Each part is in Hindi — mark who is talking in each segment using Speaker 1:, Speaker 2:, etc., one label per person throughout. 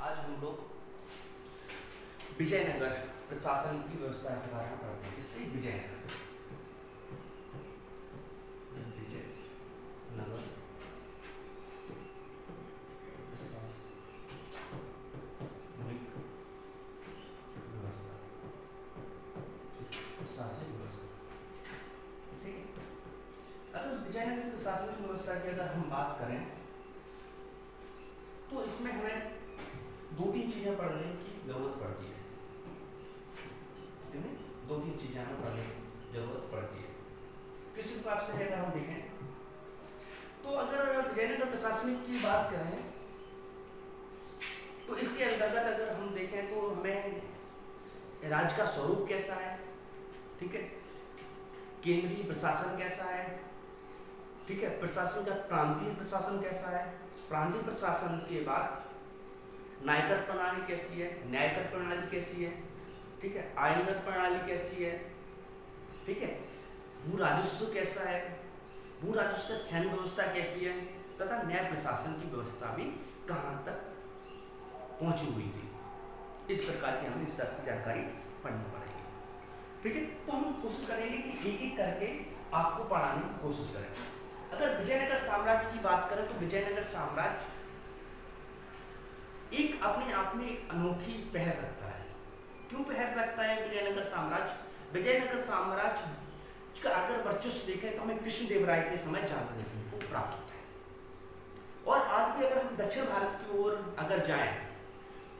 Speaker 1: आज हम लोग विजयनगर प्रशासन की व्यवस्था के बारे में पढ़ते हैं। किससे? विजयनगर। विजयनगर प्रशासनिक व्यवस्था, प्रशासनिक व्यवस्था। ठीक है, अगर विजयनगर प्रशासनिक व्यवस्था की अगर हम बात करें तो इसमें हमें दो तीन चीजें पढ़ने की जरूरत पड़ती है। दो तीन चीजें हमें पढ़ने की जरूरत पड़ती है। किस हिसाब से अगर हम देखें तो अगर विजयनगर प्रशासनिक की बात करें तो इसके अंतर्गत अगर हम देखें तो हमें राज्य का स्वरूप कैसा है, ठीक है, केंद्रीय प्रशासन कैसा है, ठीक है, प्रशासन का प्रांतीय प्रशासन कैसा है, प्रांतीय प्रशासन के बाद न्यायकर प्रणाली कैसी है, न्यायकर प्रणाली कैसी है, ठीक है, आयकर प्रणाली कैसी है, ठीक है, भू राजस्व कैसा है, भू राजस्व सैन्य व्यवस्था कैसी है, तथा न्याय प्रशासन की व्यवस्था भी कहाँ तक पहुंची हुई थी। इस प्रकार की हमें इस सबकी जानकारी पढ़नी पड़ेगी। ठीक है, तो हम कोशिश करेंगे कि एक एक करके आपको पढ़ाने की कोशिश करेंगे। अगर विजयनगर साम्राज्य की बात करें तो विजयनगर साम्राज्य एक अपने आप में एक अनोखी पहल रखता है। क्यों पहल रखता है विजयनगर साम्राज्य? विजयनगर साम्राज्य का अगर वर्चस्व देखें तो हमें कृष्णदेवराय के समय ज्यादा देखने को प्राप्त होता है। और आज भी अगर हम दक्षिण भारत की ओर अगर जाएं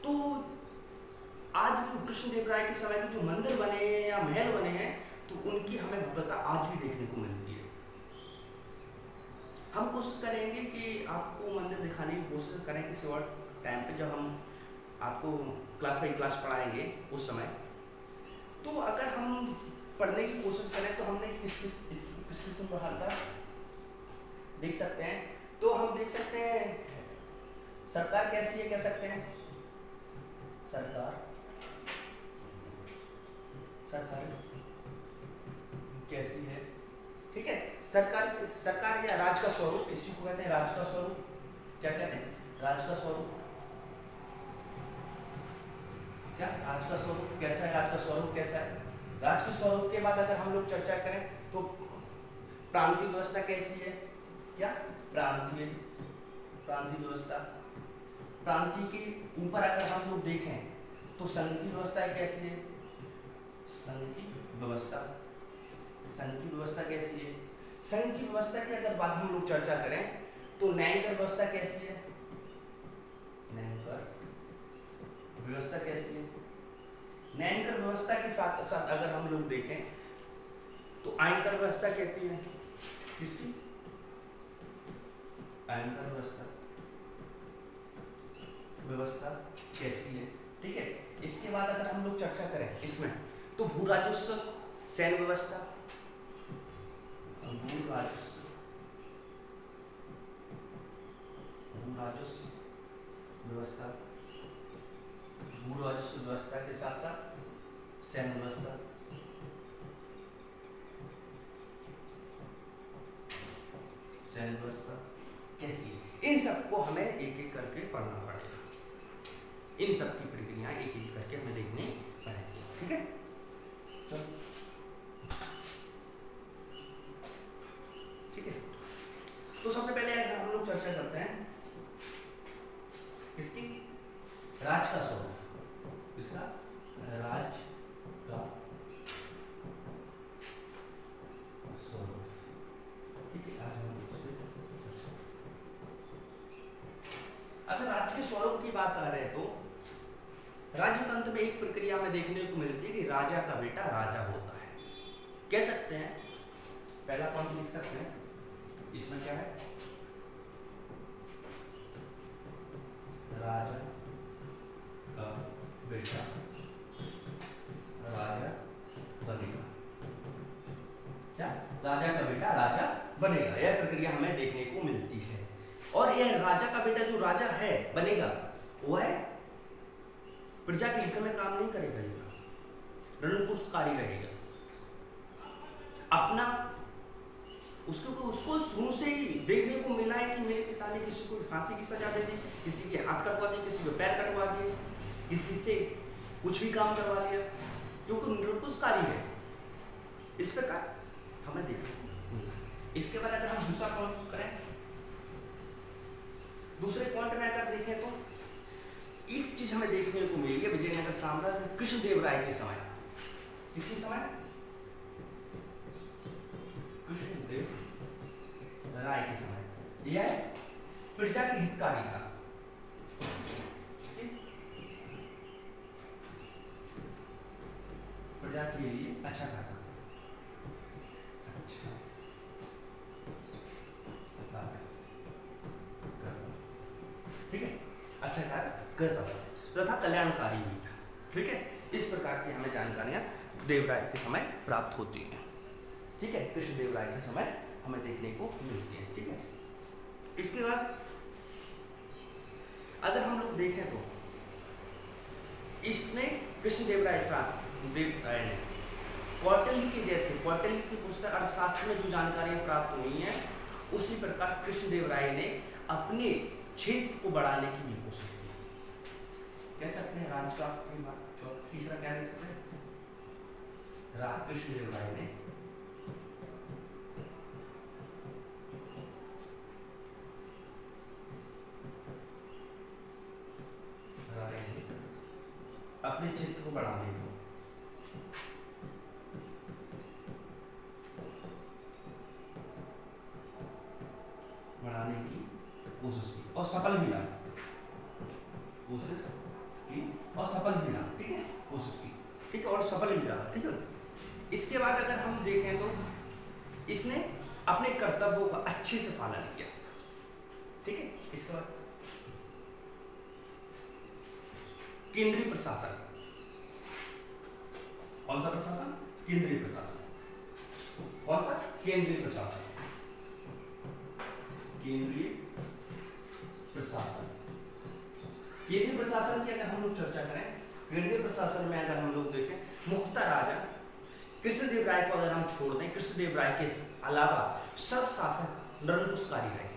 Speaker 1: तो आज भी कृष्णदेवराय के समय के जो मंदिर बने हैं या महल बने हैं तो उनकी हमें भव्यता आज भी देखने को मिलती है। हम कोशिश करेंगे कि आपको मंदिर दिखाने की कोशिश करें किसी और टाइम पे, जब हम आपको क्लास बाई क्लास पढ़ाएंगे उस समय। तो अगर हम पढ़ने की कोशिश करें तो हमने किस किस्म पढ़ा था देख सकते हैं। तो हम देख सकते हैं सरकार कैसी है, कह सकते हैं सरकार कैसी है, ठीक है। सरकार या राज का स्वरूप, इसी को कहते हैं राज का स्वरूप। क्या कहते हैं? राज का स्वरूप। क्या राज का स्वरूप कैसा है? राज का स्वरूप कैसा है? राज के स्वरूप के बाद अगर हम लोग चर्चा करें तो प्रांतीय व्यवस्था कैसी है? क्या प्रांतीय व्यवस्था। प्रांतीय के ऊपर अगर हम लोग देखें तो संघ की व्यवस्था कैसी है? संघ की व्यवस्था कैसी है? संघ की व्यवस्था की अगर बात हम लोग चर्चा करें तो न्यायिकर व्यवस्था कैसी है? न्यायिकर व्यवस्था कैसी है? न्यायिकर व्यवस्था के साथ साथ अगर हम लोग देखें तो आयकर व्यवस्था कहती है। किसकी? आयकर व्यवस्था कैसी है? ठीक है। इसके बाद अगर हम लोग चर्चा करें इसमें तो भू राजस्व सैन्य व्यवस्था, भू राजस्व व्यवस्था के साथ साथ सैन्य व्यवस्था, कैसी है? इन सबको हमें एक एक करके पढ़ना पड़ेगा। इन सब की प्रक्रिया एक एक करके हमें देखनी पड़ेगी। ठीक है, चलो ठीक है। तो सबसे पहले हम लोग चर्चा करते हैं किसकी? राज का स्वरूप। किसका? राज का स्वरूप। ठीक है, आज हम अगर राज्य के स्वरूप की बात आ रहे हैं तो राज्य तंत्र में एक प्रक्रिया में देखने को मिलती है कि राजा का बेटा राजा होता है। कह सकते हैं, पहला पॉइंट लिख सकते हैं इसमें क्या है? राजा का बेटा राजा बनेगा। क्या? राजा का बेटा राजा बनेगा। यह प्रक्रिया हमें देखने को मिलती है। और यह राजा का बेटा जो राजा है बनेगा वह प्रजा के हित में काम नहीं करेगा, रणकुशकारी रहेगा। अपना उसको शुरू से ही देखने को मिला है कि मेरे पिता ने किसी को फांसी की सजा दे दी, किसी के हाथ कटवा दिए, किसी को पैर कटवा दिए, किसी से कुछ भी काम करवा लिया, क्योंकि निरंकुशकारी है। इस प्रकार हमें देखना। इसके बाद अगर हम दूसरा पॉइंट करें, दूसरे पॉइंट में अगर देखें तो एक चीज हमें देखने को मिली है विजयनगर साम्राज्य कृष्णदेव राय के समय। किसी समय? कृष्णदेव राय के समय। यह प्रजा के हितकारी था। प्रजा के लिए अच्छा था। अच्छा ठीक है, अच्छा कार्य करता था तथा कल्याणकारी भी था। ठीक है, इस प्रकार की हमें जानकारियां देवराय के समय प्राप्त होती हैं। ठीक है, कृष्णदेव राय के समय हमें देखने को मिलती है। ठीक है, इसके बाद अगर हम लोग देखें तो इसने कृष्णदेव राय ने कौटिल्य के जैसे, कौटिल्य की पुस्तक अर्थशास्त्र में जो जानकारियां प्राप्त हुई हैं, उसी प्रकार कृष्णदेव राय ने अपने क्षेत्र को बढ़ाने की भी कोशिश की। कह सकते हैं राजशास्त्र की बात। तीसरा क्या देख सकते हैं? कृष्णदेव राय ने अपने क्षेत्र को बढ़ाने की कोशिश की और सफल मिला। कोशिश की और सफल मिला। ठीक है, कोशिश की, ठीक है, और सफल मिला। ठीक है, इसके बाद अगर हम देखें तो इसने अपने कर्तव्यों का अच्छे से पालन किया। ठीक है, इसके बाद केंद्रीय प्रशासन। कौन सा प्रशासन? केंद्रीय प्रशासन। कौन सा? केंद्रीय प्रशासन। केंद्रीय प्रशासन। केंद्रीय प्रशासन की अगर हम लोग चर्चा करें, केंद्रीय प्रशासन में अगर हम लोग देखें, मुख्यतः राजा कृष्णदेव राय को अगर हम छोड़ दें, कृष्णदेव राय के अलावा सब शासक निरंकुशकारी रहे।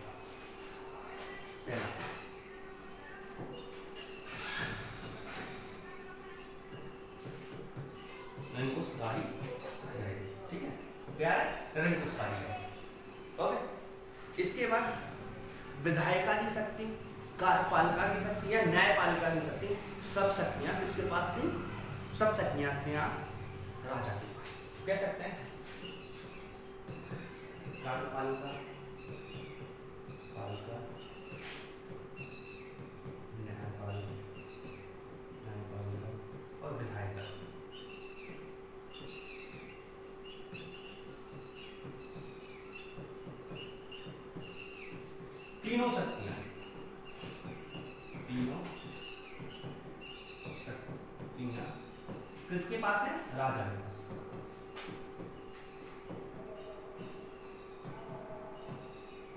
Speaker 1: निरंकुशकारी रहे। ठीक है, क्या है? निरंकुशकारी रहे। ओके, इसके बाद विधायिका की शक्ति, कार्यपालिका की शक्ति या न्यायपालिका की शक्ति, सब शक्तियां किसके पास थी? सब शक्तियां राजा के पास। कह सकते हैं कार्यपालिका, पालिका, न्यायपालिका और विधायिका। तीनों शक्तियां किसके पास है? राजा के पास।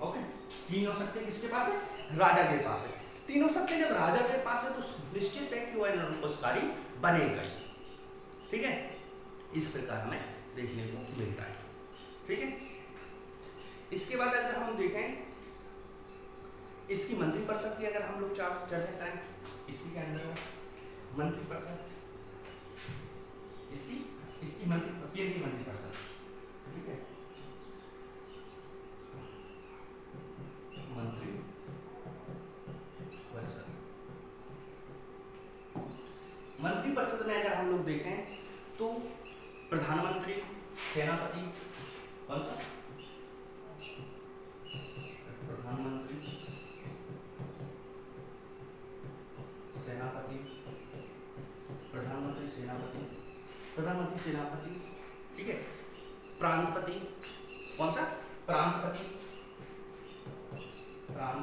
Speaker 1: ओके, तीनों शक्तियां किसके पास है? राजा के पास है। तीनों शक्तियां जब राजा के पास है तो निश्चित है कि वह निरंकुशकारी बनेगा ही। ठीक है, इस प्रकार हमें देखने को मिलता है। ठीक है, इसके बाद अगर हम देखें इसकी मंत्रिपरिषद की अगर हम लोग चर्चा करें, इसी के अंदर मंत्रिपरिषद, इसकी केंद्रीय मंत्रिपरिषद। ठीक है, मंत्रिपरिषद में अगर हम लोग देखें तो प्रधानमंत्री, सेनापति, कौन सा? प्रधानमंत्री, सेनापति, प्रधानमंत्री, सेनापति, प्रधानमंत्री, सेनापति। ठीक है, प्रांतपति, कौन सा? प्रांतपति, प्रांत